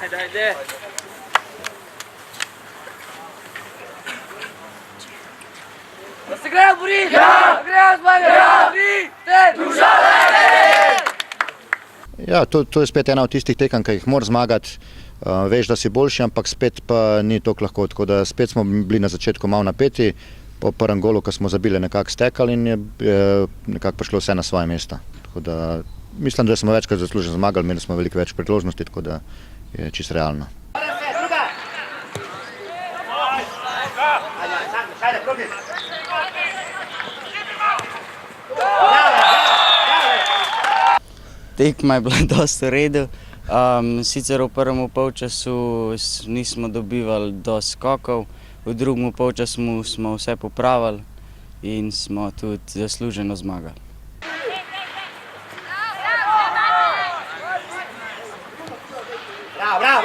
Ajde. Da se grejo boriti! Ja! Da grejo zmagati! Ja! 3, 4! Domžale! Ja, to je spet ena od tistih tekem, ki jih moraš zmagati. Veš, da si boljši, ampak spet pa ni toliko lahko. Tako da spet smo bili na začetku malo napeti, po prvem golu, ko smo zabili, nekako stekali in je nekako prišlo vse na svoje mesto. Tako da mislim, da smo večkrat zasluženo zmagali, imeli smo veliko več priložnosti, tako da je čisto realno. Tekma je bila dosti v redu. Sicer v prvem polčasu nismo dobivali dosti skokov, v drugem polčasu smo vse popravili in smo tudi zasluženo zmagali. Bravo!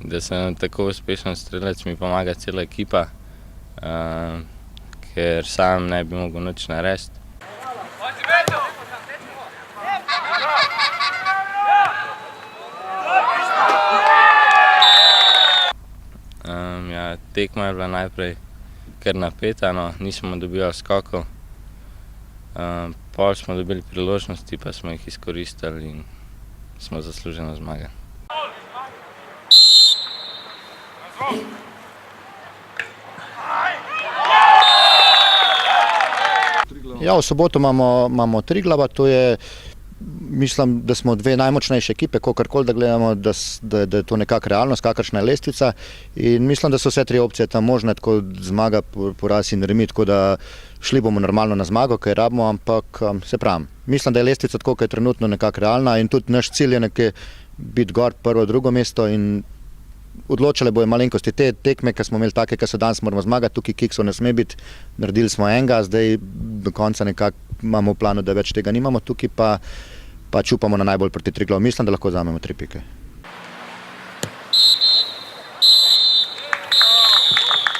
Da sem tako uspešen strelec, mi pomaga cela ekipa, ker sam ne bi mogel nič narediti. Tekma je bila najprej kar napeta, nismo dobivali skokov. Pol smo dobili priložnosti, pa smo jih izkoristili in smo zasluženo zmagali. Ja, v soboto imamo Triglava, to je, mislim, da smo dve najmočnejše ekipe, kakorkoli da gledamo, da je to nekako realnost, kakršna je lestvica in mislim, da so vse tri opcije tam možne, tako zmaga, poraz in remi, tako da šli bomo normalno na zmago, kaj rabimo, ampak se pravim, mislim, da je lestvica tako, kaj je trenutno nekako realna in tudi naš cilj je nekaj biti gor prvo, drugo mesto in odločale bojo malenkosti te tekme, ki smo imeli take, ki so danes moramo zmagati, tukaj kiksov ne sme biti, naredili smo enega, zdaj do konca nekako imamo v planu, da več tega nimamo, tukaj pa čupamo na najbolj proti Triglavu, mislim, da lahko vzamemo 3 pike.